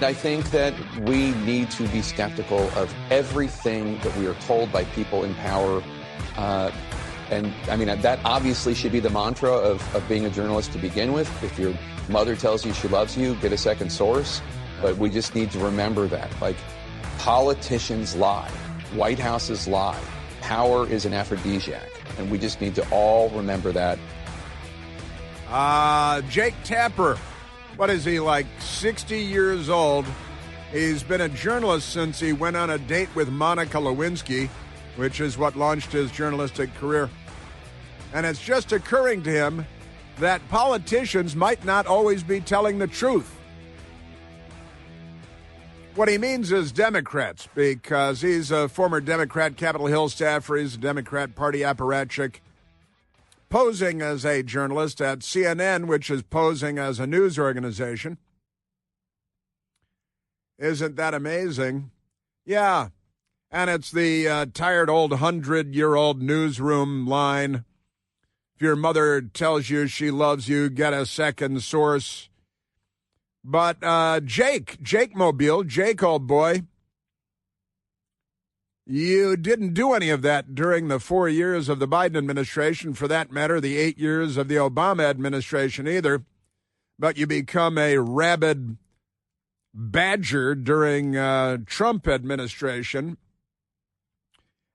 I think that we need to be skeptical of everything that we are told by people in power. And I mean, that obviously should be the mantra of being a journalist to begin with. If your mother tells you she loves you, get a second source. But we just need to remember that. Like, politicians lie. White Houses lie. Power is an aphrodisiac. And we just need to all remember that. Jake Tapper. What is he, like 60 years old? He's been a journalist since he went on a date with Monica Lewinsky, which is what launched his journalistic career. And it's just occurring to him that politicians might not always be telling the truth. What he means is Democrats, because he's a former Democrat Capitol Hill staffer. He's a Democrat Party apparatchik, posing as a journalist at CNN, which is posing as a news organization. Isn't that amazing? Yeah. And it's the tired old 100-year-old newsroom line. If your mother tells you she loves you, get a second source. But Jake Mobile, Jake, old boy, you didn't do any of that during the 4 years of the Biden administration, for that matter, the 8 years of the Obama administration either. But you become a rabid badger during Trump administration.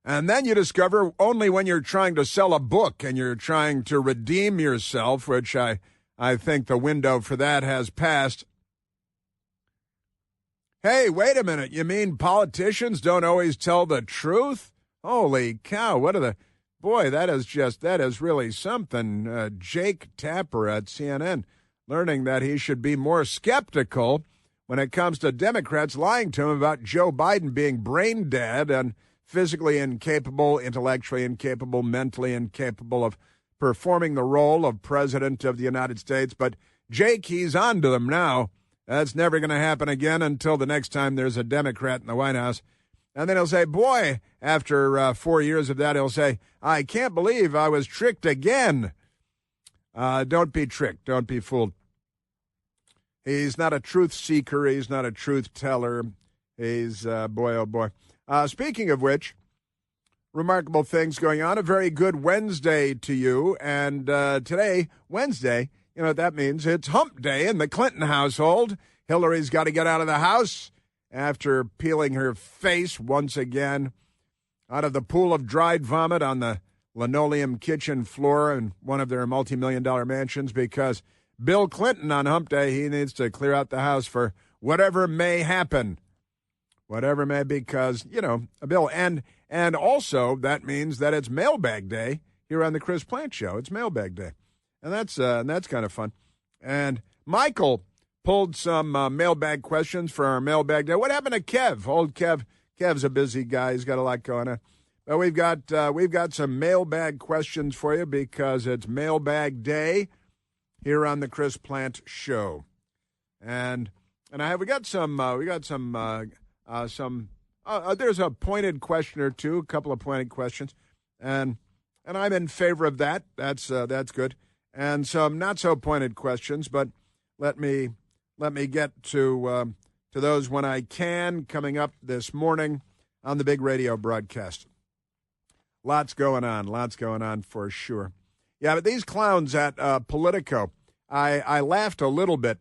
And then you discover only when you're trying to sell a book and you're trying to redeem yourself, which I think the window for that has passed. Hey, wait a minute. You mean politicians don't always tell the truth? Holy cow. Boy, that is really something. Jake Tapper at CNN learning that he should be more skeptical when it comes to Democrats lying to him about Joe Biden being brain dead and physically incapable, intellectually incapable, mentally incapable of performing the role of President of the United States. But Jake, he's on to them now. That's never going to happen again until the next time there's a Democrat in the White House. And then he'll say, boy, after 4 years of that, he'll say, I can't believe I was tricked again. Don't be tricked. Don't be fooled. He's not a truth seeker. He's not a truth teller. He's, boy, oh boy. Speaking of which, remarkable things going on. A very good Wednesday to you. And today, Wednesday, you know what that means? It's hump day in the Clinton household. Hillary's got to get out of the house after peeling her face once again out of the pool of dried vomit on the linoleum kitchen floor in one of their multi-million-dollar mansions, because Bill Clinton on hump day, he needs to clear out the house for whatever may happen. Whatever may, because, you know, a bill. And also that means that it's mailbag day here on the Chris Plant Show. It's mailbag day. And that's kind of fun. And Michael pulled some mailbag questions for our mailbag day. What happened to Kev? Old Kev. Kev's a busy guy. He's got a lot going on. But we've got some mailbag questions for you because it's mailbag day here on the Chris Plant Show. And we got some there's a pointed question or two, a couple of pointed questions, and I'm in favor of that. That's good. And some not so pointed questions, but let me get to those when I can, coming up this morning on the big radio broadcast. Lots going on for sure. Yeah, but these clowns at Politico, I laughed a little bit.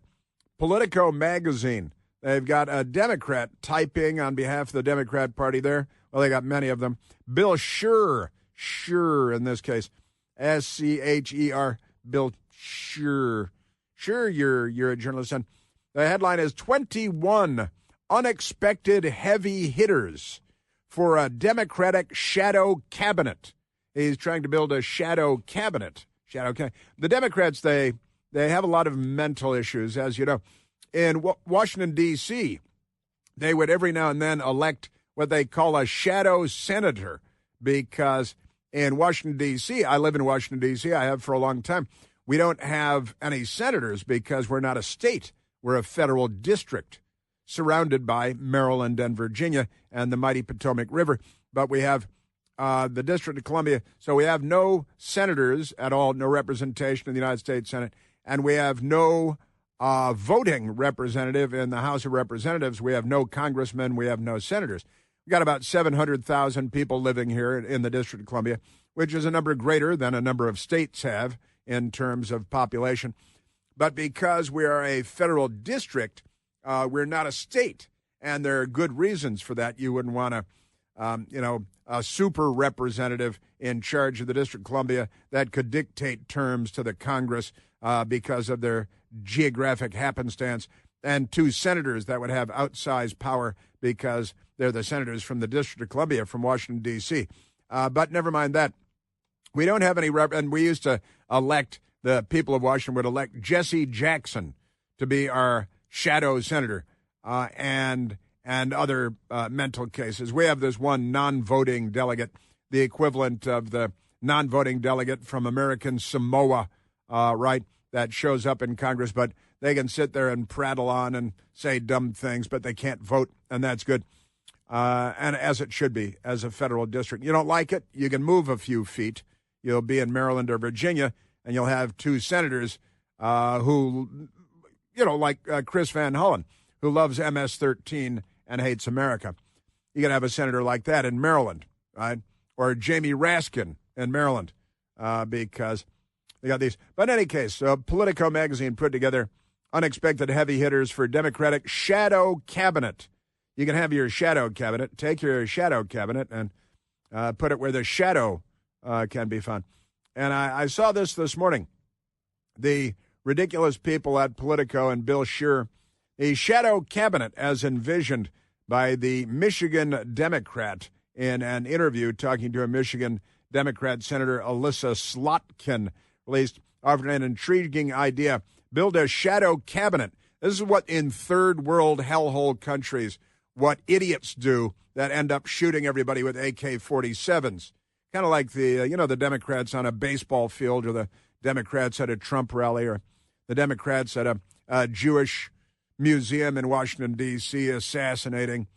Politico magazine, they've got a Democrat typing on behalf of the Democrat Party there. Well, they got many of them. Bill Scher in this case, S-C-H-E-R, Bill Scher. Sure, you're a journalist. And the headline is 21 unexpected heavy hitters for a Democratic shadow cabinet. He's trying to build a shadow cabinet. The Democrats, they have a lot of mental issues, as you know. In Washington, D.C., they would every now and then elect what they call a shadow senator, because in Washington, D.C., I live in Washington, D.C., I have for a long time, we don't have any senators because we're not a state. We're a federal district surrounded by Maryland and Virginia and the mighty Potomac River. But we have the District of Columbia, so we have no senators at all, no representation in the United States Senate, and we have no voting representative in the House of Representatives. We have no congressmen. We have no senators. We've got about 700,000 people living here in the District of Columbia, which is a number greater than a number of states have in terms of population. But because we are a federal district, we're not a state. And there are good reasons for that. You wouldn't want a super representative in charge of the District of Columbia that could dictate terms to the Congress because of their geographic happenstance, and two senators that would have outsized power because they're the senators from the District of Columbia from Washington, D.C. But never mind that. We don't have any and we used to elect, the people of Washington would elect Jesse Jackson to be our shadow senator and other mental cases. We have this one non-voting delegate, the equivalent of the non-voting delegate from American Samoa, right, that shows up in Congress, but they can sit there and prattle on and say dumb things, but they can't vote, and that's good. And as it should be, as a federal district. You don't like it? You can move a few feet. You'll be in Maryland or Virginia, and you'll have two senators who, like Chris Van Hollen, who loves MS-13 and hates America. You can have a senator like that in Maryland, right? Or Jamie Raskin in Maryland, because they got these. But in any case, Politico magazine put together unexpected heavy hitters for Democratic shadow cabinet. You can have your shadow cabinet. Take your shadow cabinet and put it where the shadow can be found. And I saw this morning. The ridiculous people at Politico and Bill Scheer, the shadow cabinet as envisioned by the Michigan Democrat in an interview talking to a Michigan Democrat Senator Alyssa Slotkin, released, offered an intriguing idea. Build a shadow cabinet. This is what in third world hellhole countries, what idiots do that end up shooting everybody with AK-47s. Kind of like the Democrats on a baseball field, or the Democrats at a Trump rally, or the Democrats at a Jewish museum in Washington, D.C., assassinating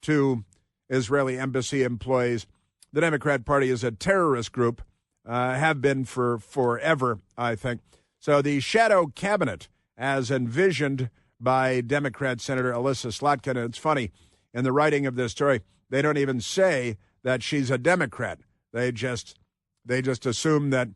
two Israeli embassy employees. The Democrat Party is a terrorist group, have been for forever, I think. So the shadow cabinet, as envisioned by Democrat Senator Alyssa Slotkin, and it's funny, in the writing of this story, they don't even say that she's a Democrat. They just assume that,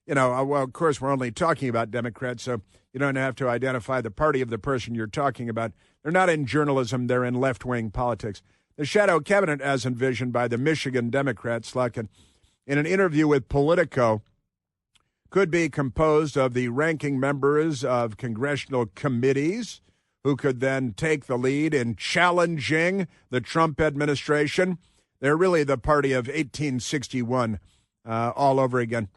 well, of course, we're only talking about Democrats, so you don't have to identify the party of the person you're talking about. They're not in journalism. They're in left-wing politics. The shadow cabinet, as envisioned by the Michigan Democrat, Slotkin, in an interview with Politico, could be composed of the ranking members of congressional committees who could then take the lead in challenging the Trump administration. They're really the party of 1861 all over again.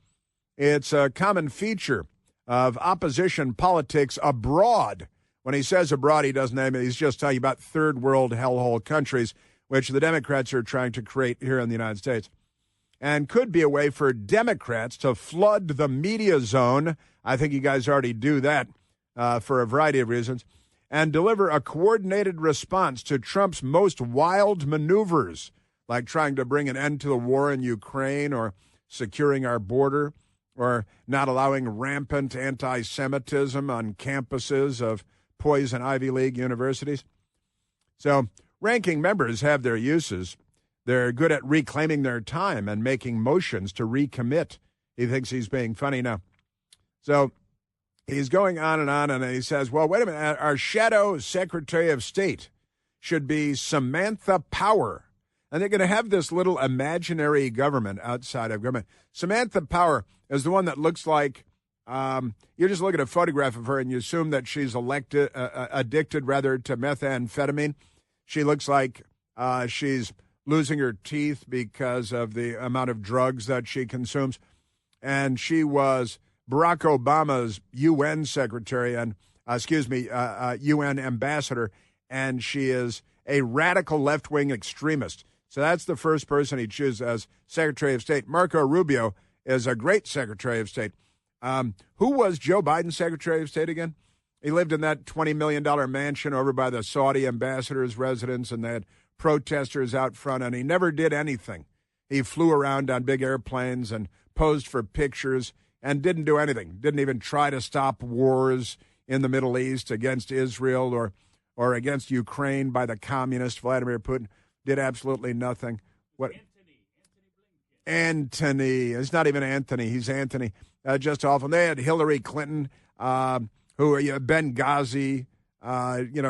It's a common feature of opposition politics abroad. When he says abroad, he doesn't name it. He's just talking about third world hellhole countries, which the Democrats are trying to create here in the United States. And could be a way for Democrats to flood the media zone. I think you guys already do that for a variety of reasons. And deliver a coordinated response to Trump's most wild maneuvers, like trying to bring an end to the war in Ukraine, or securing our border, or not allowing rampant anti-Semitism on campuses of poison Ivy League universities. So ranking members have their uses. They're good at reclaiming their time and making motions to recommit. He thinks he's being funny now. So he's going on, and he says, well, wait a minute, our shadow Secretary of State should be Samantha Power. And they're going to have this little imaginary government outside of government. Samantha Power is the one that looks like, you just look at a photograph of her and you assume that she's addicted to methamphetamine. She looks like she's losing her teeth because of the amount of drugs that she consumes. And she was Barack Obama's UN secretary and, UN ambassador, and she is a radical left-wing extremist. So that's the first person he chooses as Secretary of State. Marco Rubio is a great Secretary of State. Who was Joe Biden's Secretary of State again? He lived in that $20 million mansion over by the Saudi ambassador's residence, and they had protesters out front, and he never did anything. He flew around on big airplanes and posed for pictures and didn't do anything. Didn't even try to stop wars in the Middle East against Israel or against Ukraine by the communist Vladimir Putin. Did absolutely nothing. What? Anthony. It's not even Anthony. He's Anthony. Just awful. They had Hillary Clinton, Benghazi.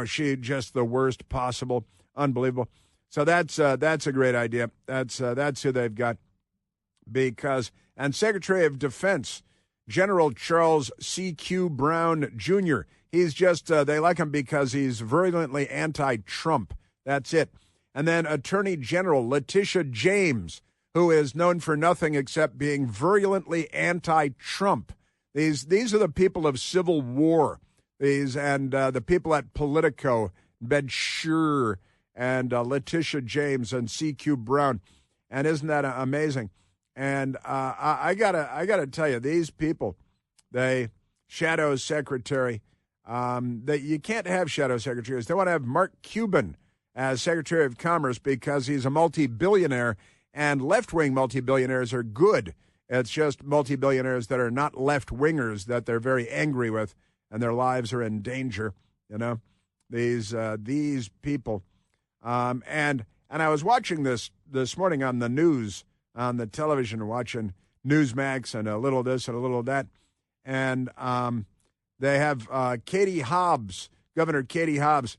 She just the worst possible. Unbelievable. So that's a great idea. That's who they've got. And Secretary of Defense, General Charles C.Q. Brown Jr., he's just, they like him because he's virulently anti-Trump. That's it. And then Attorney General Letitia James, who is known for nothing except being virulently anti-Trump. These are the people of Civil War. The people at Politico, Ben Shur, and Letitia James and C.Q. Brown. And isn't that amazing? And I gotta tell you, these people, they shadow secretary. That you can't have shadow secretaries. They want to have Mark Cuban as Secretary of Commerce because he's a multi-billionaire, and left-wing multi-billionaires are good. It's just multi-billionaires that are not left-wingers that they're very angry with, and their lives are in danger. These people. And I was watching this morning on the news, on the television, watching Newsmax and a little this and a little that. And they have Katie Hobbs, Governor Katie Hobbs,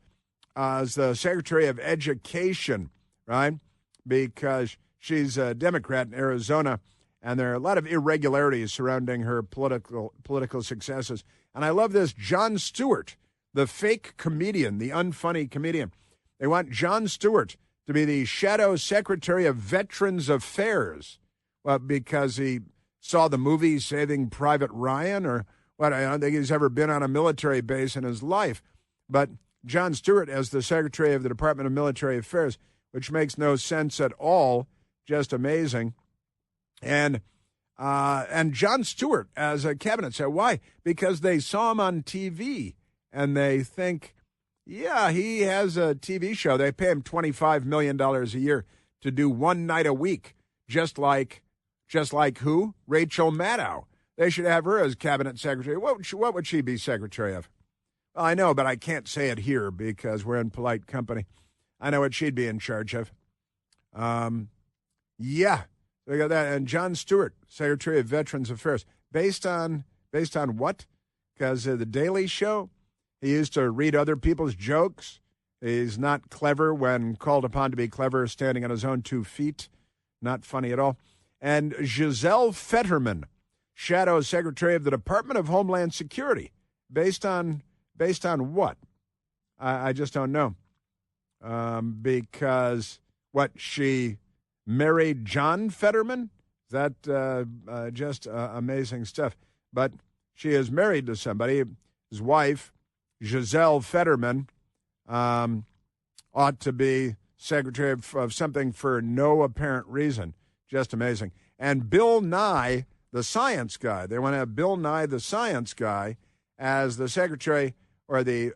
as the Secretary of Education, right? Because she's a Democrat in Arizona, and there are a lot of irregularities surrounding her political successes. And I love this. Jon Stewart, the fake comedian, the unfunny comedian. They want Jon Stewart to be the Shadow Secretary of Veterans Affairs. Well, because he saw the movie Saving Private Ryan, or what? I don't think he's ever been on a military base in his life. But Jon Stewart as the Secretary of the Department of Military Affairs, which makes no sense at all, just amazing. And Jon Stewart as a cabinet secretary. Why? Because they saw him on TV, and they think, yeah, he has a TV show. They pay him $25 million a year to do one night a week, just like who? Rachel Maddow. They should have her as cabinet secretary. What would she be secretary of? Well, I know, but I can't say it here because we're in polite company. I know what she'd be in charge of. Yeah, they got that. And Jon Stewart, Secretary of Veterans Affairs, based on what? Because the Daily Show, he used to read other people's jokes. He's not clever when called upon to be clever, standing on his own 2 feet. Not funny at all. And Giselle Fetterman, Shadow Secretary of the Department of Homeland Security, based on what? I just don't know. Because what, she married John Fetterman? Is that just amazing stuff? But she is married to somebody. His wife, Giselle Fetterman, ought to be secretary of something for no apparent reason. Just amazing. And Bill Nye, the science guy. They want to have Bill Nye, the science guy, as the secretary or the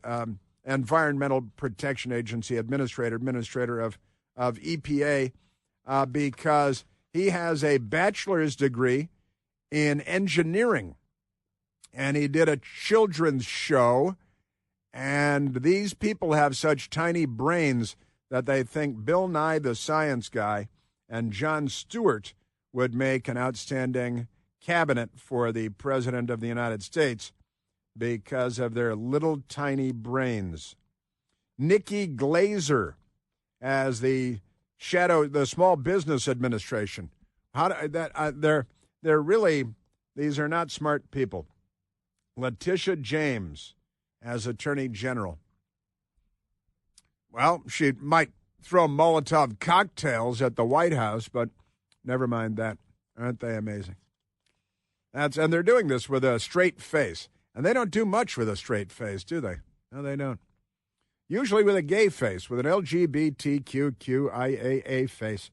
Environmental Protection Agency administrator of EPA, because he has a bachelor's degree in engineering. And he did a children's show. And these people have such tiny brains that they think Bill Nye, the science guy, and Jon Stewart would make an outstanding cabinet for the President of the United States because of their little tiny brains. Nikki Glazer as the Small Business Administration. They're really, these are not smart people. Letitia James as Attorney General. Well, she might throw Molotov cocktails at the White House, but never mind that. Aren't they amazing? And they're doing this with a straight face. And they don't do much with a straight face, do they? No, they don't. Usually with a gay face, with an LGBTQIAA face.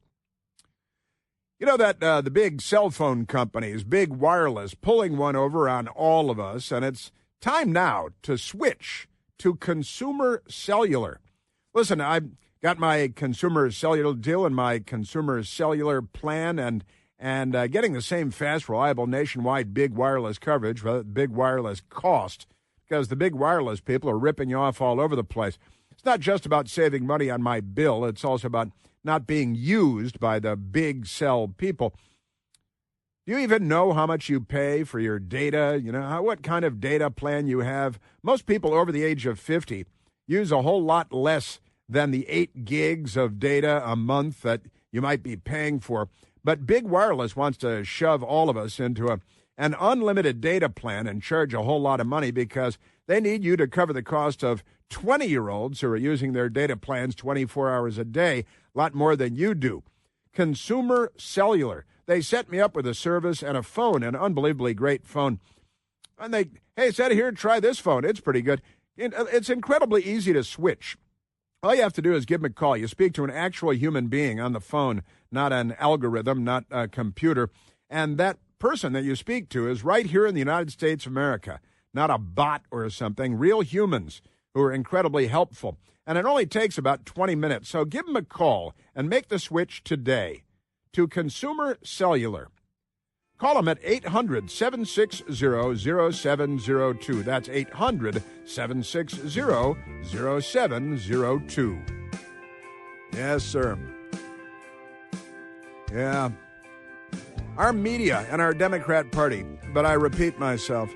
You know that the big cell phone companies, big wireless, pulling one over on all of us, and it's time now to switch to consumer cellular. Listen, I've got my consumer cellular deal and my consumer cellular plan, and getting the same fast, reliable, nationwide big wireless coverage, big wireless cost, because the big wireless people are ripping you off all over the place. It's not just about saving money on my bill. It's also about not being used by the big cell people. Do you even know how much you pay for your data? You know, what kind of data plan you have? Most people over the age of 50 use a whole lot less than the 8 gigs of data a month that you might be paying for. But Big Wireless wants to shove all of us into an unlimited data plan and charge a whole lot of money because they need you to cover the cost of 20-year-olds who are using their data plans 24 hours a day, a lot more than you do. Consumer Cellular. They set me up with a service and a phone, an unbelievably great phone. And hey, said here, try this phone. It's pretty good. It's incredibly easy to switch. All you have to do is give them a call. You speak to an actual human being on the phone, not an algorithm, not a computer. And that person that you speak to is right here in the United States of America, not a bot or something, real humans who are incredibly helpful. And it only takes about 20 minutes. So give them a call and make the switch today to Consumer Cellular. Call them at 800-760-0702. That's 800-760-0702. Yes, sir. Yeah. Our media and our Democrat Party, but I repeat myself.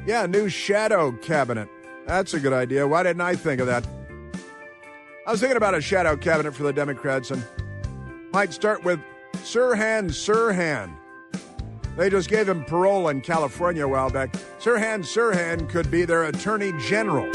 Yeah, new shadow cabinet. That's a good idea. Why didn't I think of that? I was thinking about a shadow cabinet for the Democrats, and might start with Sirhan. They just gave him parole in California a while back. Sirhan could be their attorney general.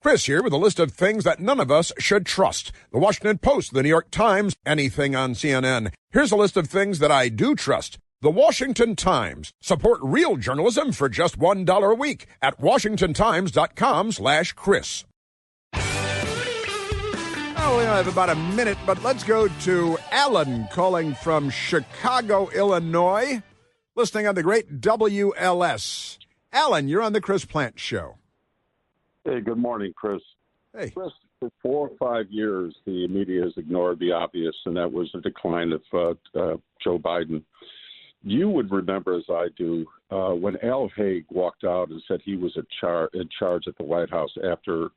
Chris here with a list of things that none of us should trust. The Washington Post, the New York Times, anything on CNN. Here's a list of things that I do trust. The Washington Times. Support real journalism for just $1 a week at washingtontimes.com/Chris. Oh, we only have about a minute, but let's go to Alan calling from Chicago, Illinois, listening on the great WLS. Alan, you're on the Chris Plant Show. Hey, good morning, Chris. Hey. Chris, for 4 or 5 years, the media has ignored the obvious, and that was the decline of Joe Biden. You would remember, as I do, when Al Haig walked out and said he was in charge at the White House after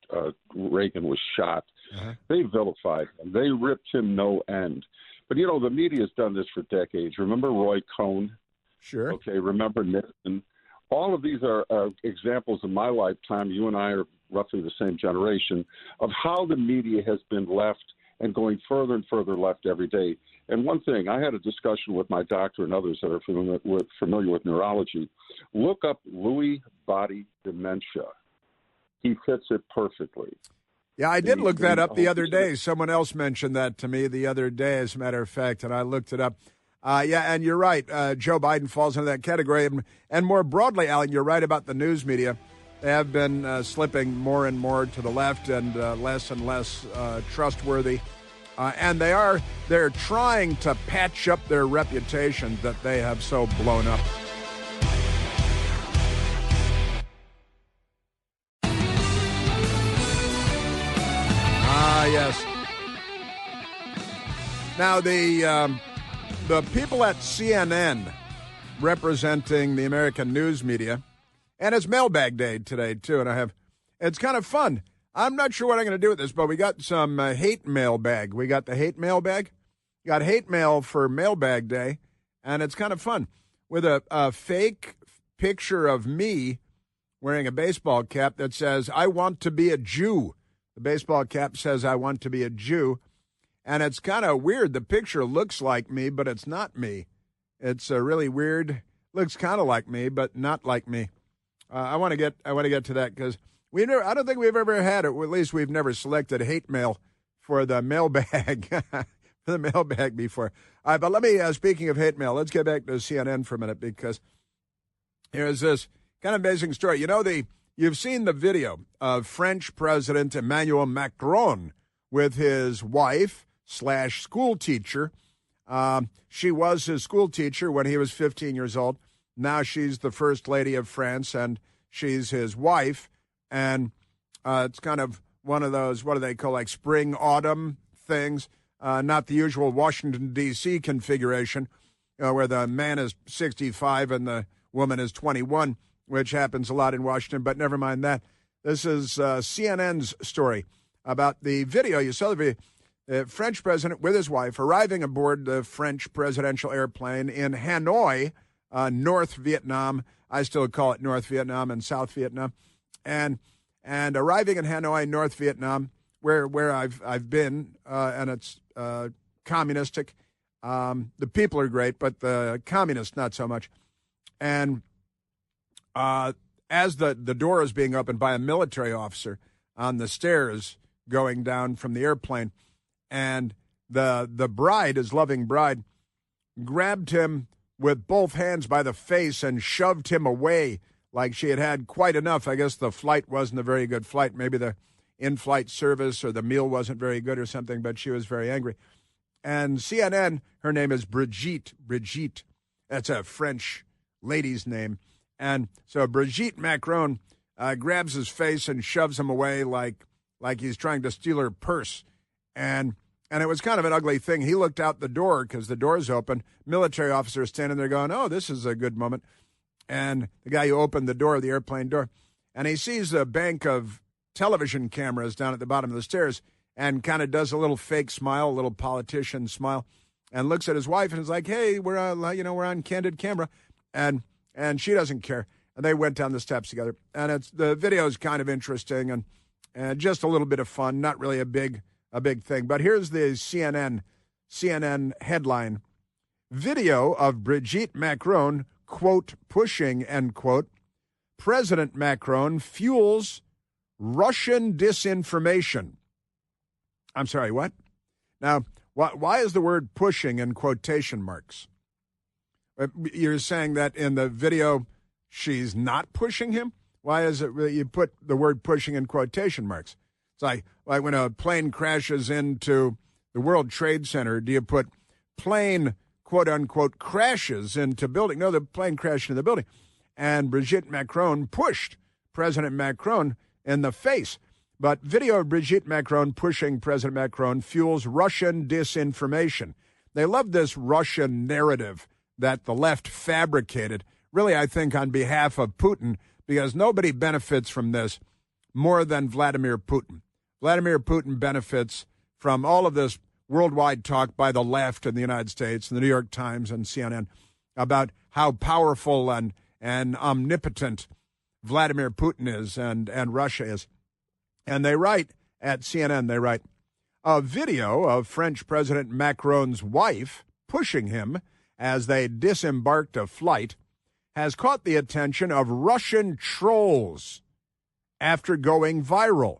Reagan was shot. Uh-huh. They vilified him. They ripped him no end. But, you know, the media has done this for decades. Remember Roy Cohn? Sure. Okay, remember Nixon? All of these are examples in my lifetime. You and I are roughly the same generation of how the media has been left and going further and further left every day. And one thing, I had a discussion with my doctor and others that are familiar with neurology. Look up Lewy body dementia. He fits it perfectly. Yeah, I did look that up the other day. Someone else mentioned that to me the other day, as a matter of fact, and I looked it up. Yeah, and you're right. Joe Biden falls into that category. And more broadly, Alan, you're right about the news media. They have been slipping more and more to the left and less trustworthy. And they're trying to patch up their reputation that they have so blown up. Yes. Now, the people at CNN representing the American news media, and it's mailbag day today, too, and it's kind of fun. I'm not sure what I'm going to do with this, but we got some hate mailbag. We got the hate mailbag. Got hate mail for mailbag day, and it's kind of fun with a fake picture of me wearing a baseball cap that says, "I want to be a Jew." The baseball cap says, "I want to be a Jew." And it's kind of weird. The picture looks like me, but it's not me. It's really weird. Looks kind of like me, but not like me. I want to get to that because I don't think we've ever had it. Or at least we've never selected hate mail for the mailbag before. All right, but let me. Speaking of hate mail, let's get back to CNN for a minute because here's this kind of amazing story. You know, you've seen the video of French President Emmanuel Macron with his wife / school teacher. She was his school teacher when he was 15 years old. Now she's the first lady of France, and she's his wife. And it's kind of one of those, what do they call, like spring-autumn things, not the usual Washington, D.C. configuration where the man is 65 and the woman is 21. which happens a lot in Washington, but never mind that. This is CNN's story about the video. You saw the video. The French president with his wife arriving aboard the French presidential airplane in Hanoi, North Vietnam. I still call it North Vietnam and South Vietnam. And arriving in Hanoi, North Vietnam, where I've been, and it's communistic. The people are great, but the communists not so much. And as the door is being opened by a military officer on the stairs going down from the airplane, and the bride, his loving bride, grabbed him with both hands by the face and shoved him away like she had quite enough. I guess the flight wasn't a very good flight. Maybe the in-flight service or the meal wasn't very good or something, but she was very angry. And CNN, her name is Brigitte. Brigitte, that's a French lady's name. And so Brigitte Macron grabs his face and shoves him away like he's trying to steal her purse. And it was kind of an ugly thing. He looked out the door because the door's open. Military officer standing there going, oh, this is a good moment. And the guy who opened the door, the airplane door, and he sees a bank of television cameras down at the bottom of the stairs and kind of does a little fake smile, a little politician smile, and looks at his wife and is like, hey, we're on candid camera. And she doesn't care. And they went down the steps together. And the video is kind of interesting and just a little bit of fun, not really a big thing. But here's the CNN headline. Video of Brigitte Macron, quote, pushing, end quote. President Macron fuels Russian disinformation. I'm sorry, what? Now, why is the word pushing in quotation marks? You're saying that in the video she's not pushing him? Why is it you put the word pushing in quotation marks? It's like when a plane crashes into the World Trade Center, do you put plane, quote unquote, crashes into building? No, the plane crashed into the building. And Brigitte Macron pushed President Macron in the face. But video of Brigitte Macron pushing President Macron fuels Russian disinformation. They love this Russian narrative that the left fabricated, really, I think, on behalf of Putin, because nobody benefits from this more than Vladimir Putin. Vladimir Putin benefits from all of this worldwide talk by the left in the United States and the New York Times and CNN about how powerful and omnipotent Vladimir Putin is and Russia is. And they write at CNN, they write, a video of French President Macron's wife pushing him as they disembarked a flight has caught the attention of Russian trolls after going viral.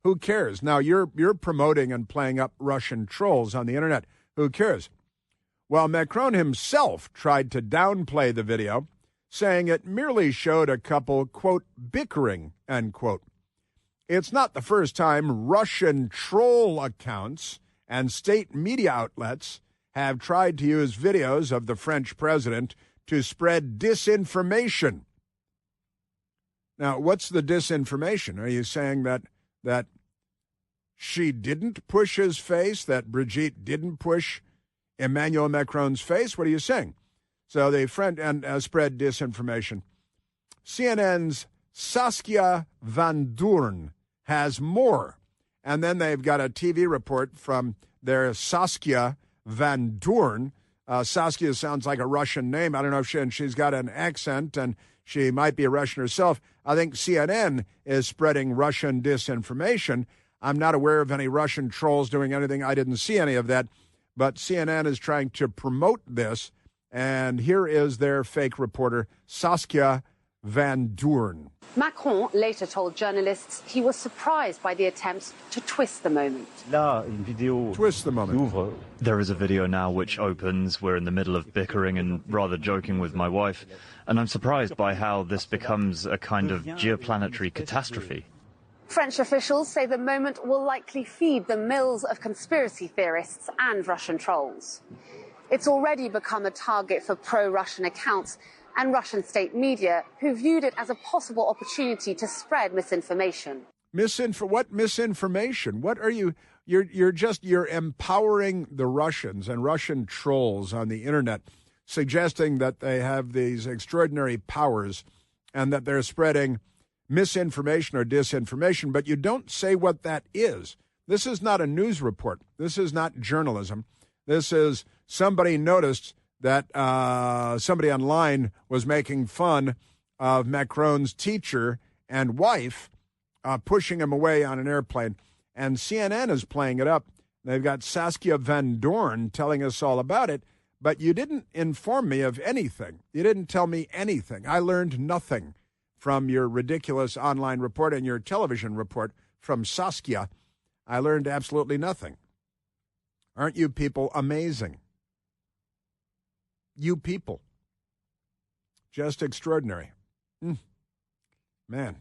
Who cares? Now, you're promoting and playing up Russian trolls on the internet. Who cares? Well, Macron himself tried to downplay the video, saying it merely showed a couple, quote, bickering, end quote. It's not the first time Russian troll accounts and state media outlets have tried to use videos of the French president to spread disinformation. Now, what's the disinformation? Are you saying that she didn't push his face, that Brigitte didn't push Emmanuel Macron's face? What are you saying? So they spread disinformation. CNN's Saskia Van Doorn has more. And then they've got a TV report from their Saskia Van Doorn. Saskia sounds like a Russian name. I don't know if she's got an accent, and she might be a Russian herself. I think CNN is spreading Russian disinformation. I'm not aware of any Russian trolls doing anything. I didn't see any of that. But CNN is trying to promote this. And here is their fake reporter, Saskia Van Doorn. Macron later told journalists he was surprised by the attempts to twist the moment. Twist the moment. There is a video now which opens. We're in the middle of bickering and rather joking with my wife. And I'm surprised by how this becomes a kind of geoplanetary catastrophe. French officials say the moment will likely feed the mills of conspiracy theorists and Russian trolls. It's already become a target for pro-Russian accounts and Russian state media, who viewed it as a possible opportunity to spread misinformation. What misinformation? What are you? You're empowering the Russians and Russian trolls on the internet, suggesting that they have these extraordinary powers and that they're spreading misinformation or disinformation, but you don't say what that is. This is not a news report. This is not journalism. This is somebody noticed that somebody online was making fun of Macron's teacher and wife, pushing him away on an airplane. And CNN is playing it up. They've got Saskia Van Dorn telling us all about it, but you didn't inform me of anything. You didn't tell me anything. I learned nothing from your ridiculous online report and your television report from Saskia. I learned absolutely nothing. Aren't you people amazing? You people. Just extraordinary. Man.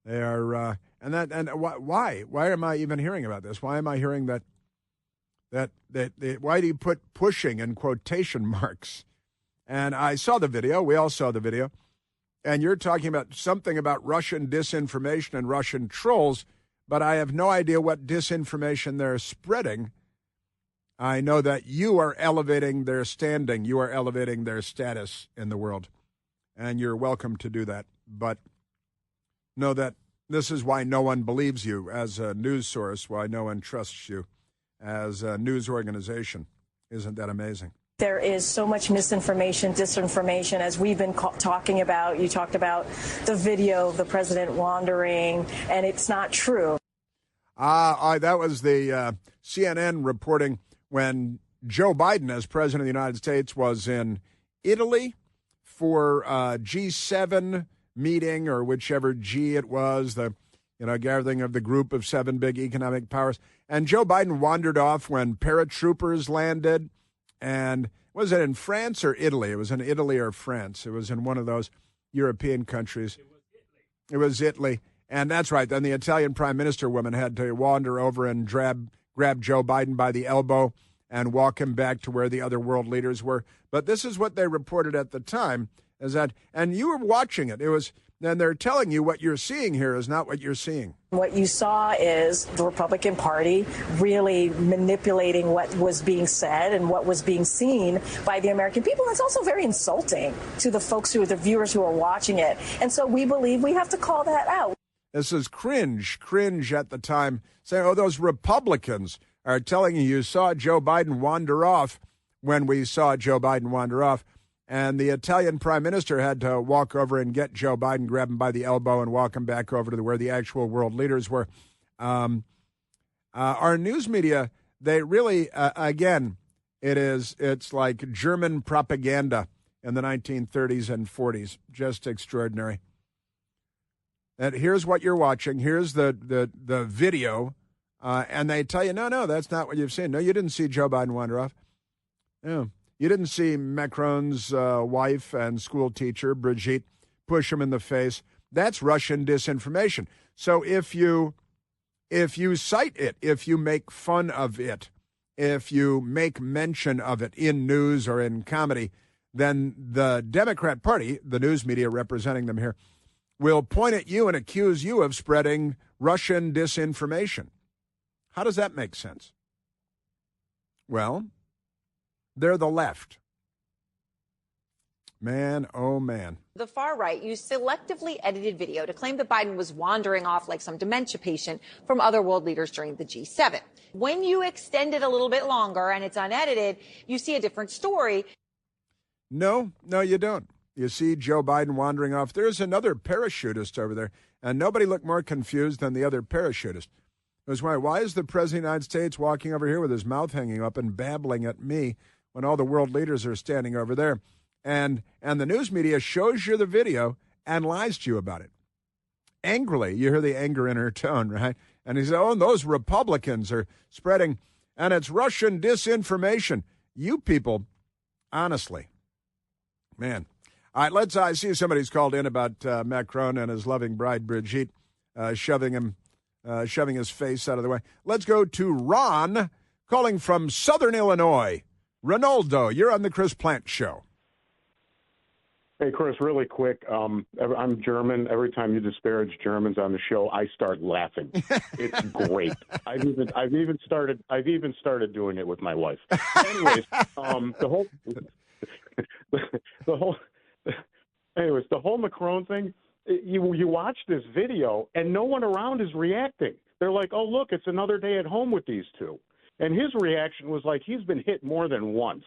They are, why? Why am I even hearing about this? Why am I hearing that why do you put pushing in quotation marks? And I saw the video. We all saw the video. And you're talking about something about Russian disinformation and Russian trolls, but I have no idea what disinformation they're spreading. I know that you are elevating their standing. You are elevating their status in the world. And you're welcome to do that. But know that this is why no one believes you as a news source, why no one trusts you as a news organization. Isn't that amazing? There is so much misinformation, disinformation, as we've been talking about. You talked about the video of the president wandering, and it's not true. That was the CNN reporting when Joe Biden, as president of the United States, was in Italy for G7 meeting, or whichever G it was, the gathering of the group of 7 big economic powers. And Joe Biden wandered off when paratroopers landed. And was it in France or Italy? It was in Italy or France. It was in one of those European countries. It was Italy. And that's right. Then the Italian prime minister woman had to wander over and grab Joe Biden by the elbow and walk him back to where the other world leaders were. But this is what they reported at the time, is that, and you were watching it. It was, and they're telling you what you're seeing here is not what you're seeing. What you saw is the Republican Party really manipulating what was being said and what was being seen by the American people. And it's also very insulting to the folks the viewers who are watching it. And so we believe we have to call that out. This is cringe at the time, saying, oh, those Republicans are telling you saw Joe Biden wander off when we saw Joe Biden wander off. And the Italian prime minister had to walk over and get Joe Biden, grab him by the elbow, and walk him back over to where the actual world leaders were. Our news media, they really, again, it's like German propaganda in the 1930s and 40s. Just extraordinary. And here's what you're watching. Here's the video. And they tell you, no, that's not what you've seen. No, you didn't see Joe Biden wander off. No. You didn't see Macron's wife and school teacher, Brigitte, push him in the face. That's Russian disinformation. So if you cite it, if you make fun of it, if you make mention of it in news or in comedy, then the Democrat Party, the news media representing them here, will point at you and accuse you of spreading Russian disinformation. How does that make sense? Well, they're the left. Man, oh man. The far right used selectively edited video to claim that Biden was wandering off like some dementia patient from other world leaders during the G7. When you extend it a little bit longer and it's unedited, you see a different story. No, you don't. You see Joe Biden wandering off. There's another parachutist over there, and nobody looked more confused than the other parachutist. It was why is the President of the United States walking over here with his mouth hanging up and babbling at me when all the world leaders are standing over there? And the news media shows you the video and lies to you about it. Angrily, you hear the anger in her tone, right? And he said, oh, those Republicans are spreading, and it's Russian disinformation. You people, honestly, man. All right, I see somebody's called in about Macron and his loving bride, Brigitte, shoving his face out of the way. Let's go to Ron, calling from Southern Illinois. Ronaldo, you're on the Chris Plant Show. Hey, Chris, really quick. I'm German. Every time you disparage Germans on the show, I start laughing. It's great. I've even started doing it with my wife. Anyways, Anyways, the whole Macron thing, you watch this video, and no one around is reacting. They're like, oh, look, it's another day at home with these two. And his reaction was like he's been hit more than once.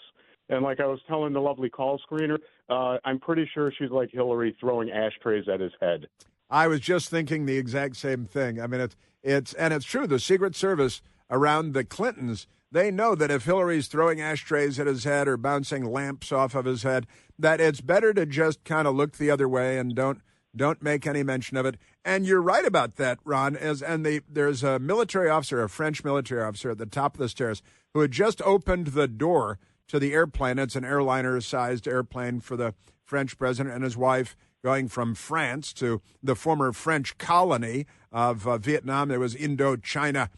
And like I was telling the lovely call screener, I'm pretty sure she's like Hillary throwing ashtrays at his head. I was just thinking the exact same thing. I mean, it's true. The Secret Service around the Clintons, they know that if Hillary's throwing ashtrays at his head or bouncing lamps off of his head, that it's better to just kind of look the other way and don't make any mention of it. And you're right about that, Ron. There's a military officer, a French military officer at the top of the stairs who had just opened the door to the airplane. It's an airliner-sized airplane for the French president and his wife going from France to the former French colony of Vietnam. There was Indochine,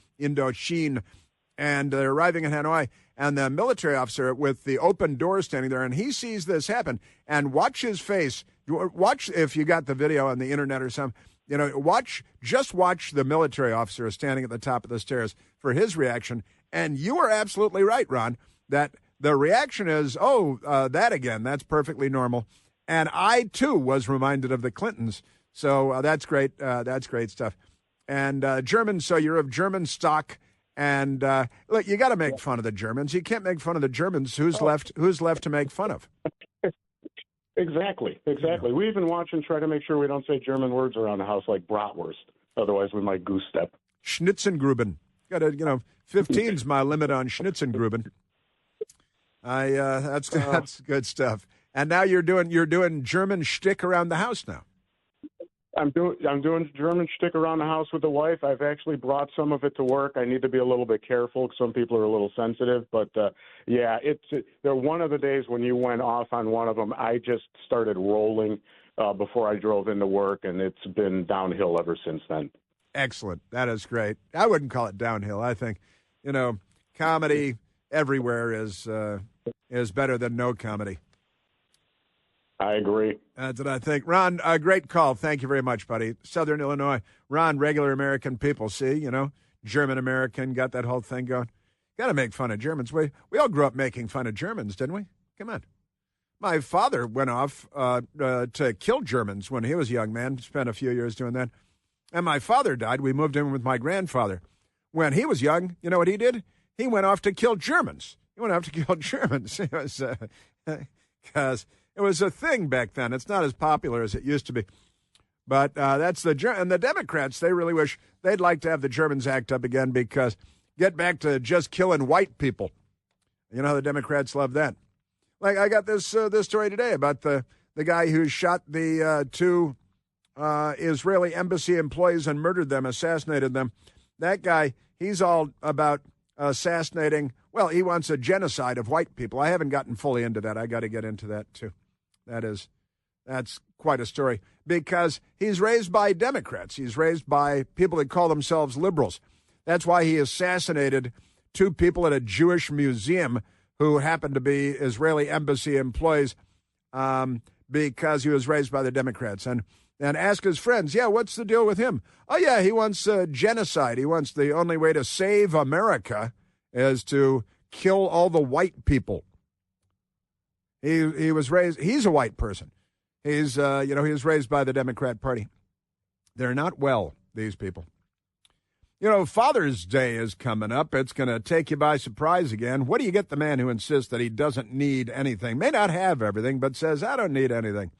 and they're arriving in Hanoi. And the military officer with the open door standing there, and he sees this happen. And watch his face. Watch, if you got the video on the internet or something, watch the military officer standing at the top of the stairs for his reaction. And you are absolutely right, Ron, that the reaction is, that again, that's perfectly normal. And I, too, was reminded of the Clintons. So that's great. That's great stuff. And Germans, so you're of German stock. And look, you got to make fun of the Germans. You can't make fun of the Germans. Who's left to make fun of? Exactly. We even watch and try to make sure we don't say German words around the house like bratwurst. Otherwise, we might goose step. Schnitzengruben. Got to, 15's my limit on Schnitzengruben. That's good stuff. And now you're doing German shtick around the house now. I'm doing German shtick around the house with the wife. I've actually brought some of it to work. I need to be a little bit careful because some people are a little sensitive. But they're one of the days when you went off on one of them. I just started rolling before I drove into work, and it's been downhill ever since then. Excellent. That is great. I wouldn't call it downhill. I think, comedy everywhere is better than no comedy. I agree. That's what I think. Ron, a great call. Thank you very much, buddy. Southern Illinois. Ron, regular American people, see, German American, got that whole thing going. Got to make fun of Germans. We all grew up making fun of Germans, didn't we? Come on. My father went off to kill Germans when he was a young man, spent a few years doing that. And my father died. We moved in with my grandfather. When he was young, you know what he did? He went off to kill Germans. It was because it was a thing back then. It's not as popular as it used to be. But that's and the Democrats, they really wish they'd like to have the Germans act up again because get back to just killing white people. You know how the Democrats love that. Like I got this story today about the guy who shot the two Israeli embassy employees and murdered them, assassinated them. That guy, he's all about assassinating. Well, he wants a genocide of white people. I haven't gotten fully into that. I got to get into that too. That's quite a story because he's raised by Democrats. He's raised by people that call themselves liberals. That's why he assassinated two people at a Jewish museum who happened to be Israeli embassy employees because he was raised by the Democrats. And ask his friends, what's the deal with him? Oh, yeah, he wants genocide. He wants the only way to save America is to kill all the white people. He was raised, he's a white person. He was raised by the Democrat Party. They're not well, these people. Father's Day is coming up. It's going to take you by surprise again. What do you get the man who insists that he doesn't need anything? May not have everything, but says, I don't need anything.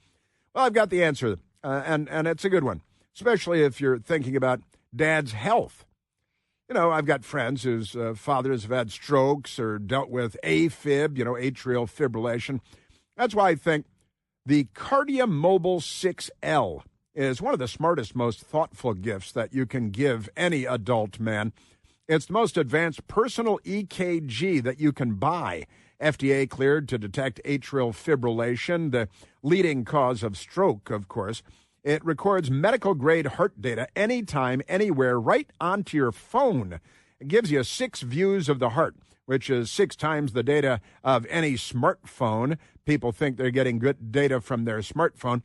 Well, I've got the answer, and it's a good one, especially if you're thinking about dad's health. I've got friends whose fathers have had strokes or dealt with AFib, atrial fibrillation. That's why I think the KardiaMobile 6L is one of the smartest, most thoughtful gifts that you can give any adult man. It's the most advanced personal EKG that you can buy. FDA cleared to detect atrial fibrillation, the leading cause of stroke, of course. It records medical-grade heart data anytime, anywhere, right onto your phone. It gives you 6 views of the heart, which is 6 times the data of any smartphone. People think they're getting good data from their smartphone.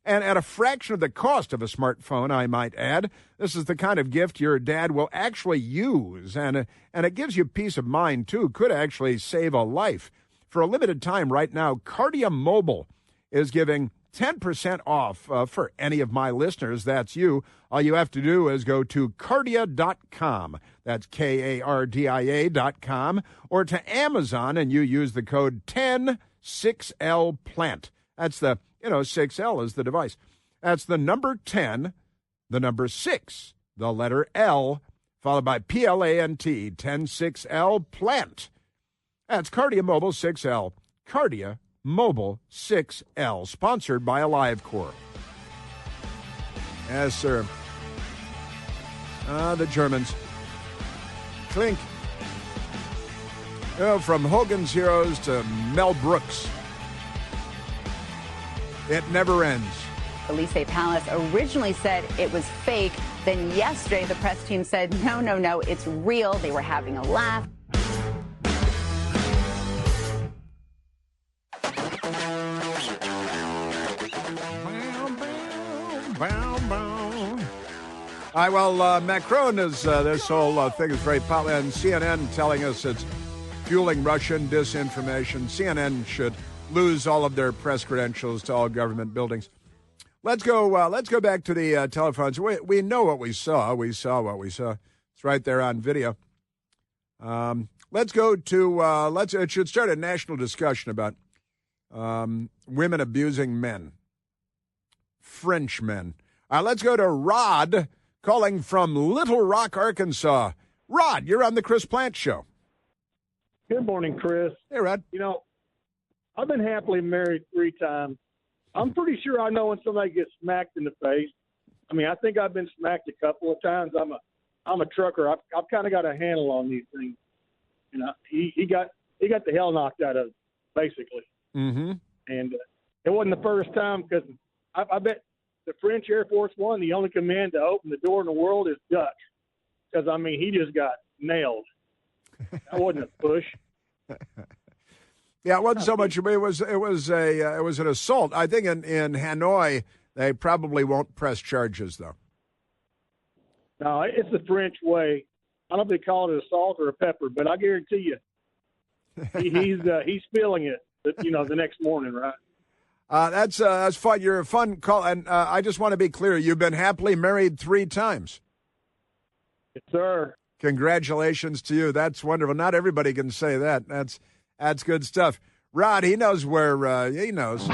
And at a fraction of the cost of a smartphone, I might add. This is the kind of gift your dad will actually use. And it gives you peace of mind, too. Could actually save a life. For a limited time right now, KardiaMobile is giving 10% off for any of my listeners. That's you. All you have to do is go to Cardia.com. That's Kardia.com. Or to Amazon, and you use the code 106LPLANT. That's the, 6L is the device. That's the number 10, the number 6, the letter L, followed by PLANT, 106L Plant. That's Cardia Mobile 6L. Cardia Mobile 6L, sponsored by AliveCor. Yes, sir. The Germans. Clink. From Hogan's Heroes to Mel Brooks. It never ends. The Elysee Palace originally said it was fake. Then yesterday, the press team said, no, it's real. They were having a laugh. All right, well, Macron is, this whole thing is very popular, and CNN telling us it's fueling Russian disinformation. CNN should lose all of their press credentials to all government buildings. Let's go back to the telephones. We know what we saw. We saw what we saw. It's right there on video. Let's go to, it should start a national discussion about women abusing men, French men. Let's go to Rod, calling from Little Rock, Arkansas. Rod, you're on the Chris Plant Show. Good morning, Chris. Hey, Rod. I've been happily married 3 times. I'm pretty sure I know when somebody gets smacked in the face. I mean, I think I've been smacked a couple of times. I'm a trucker. I've kind of got a handle on these things. He got the hell knocked out of him, basically. Mm-hmm. And it wasn't the first time, because I bet the French Air Force One, the only command to open the door in the world is Dutch. Because, I mean, he just got nailed. That wasn't a push. Yeah, it wasn't so much. It was an assault. I think in Hanoi they probably won't press charges, though. No, it's the French way. I don't know if they call it assault or a pepper, but I guarantee you, he's feeling it. The next morning, right? That's fun. You're a fun call, and I just want to be clear. You've been happily married 3 times. Yes, sir. Congratulations to you. That's wonderful. Not everybody can say that. That's good stuff. Rod, he knows where he knows.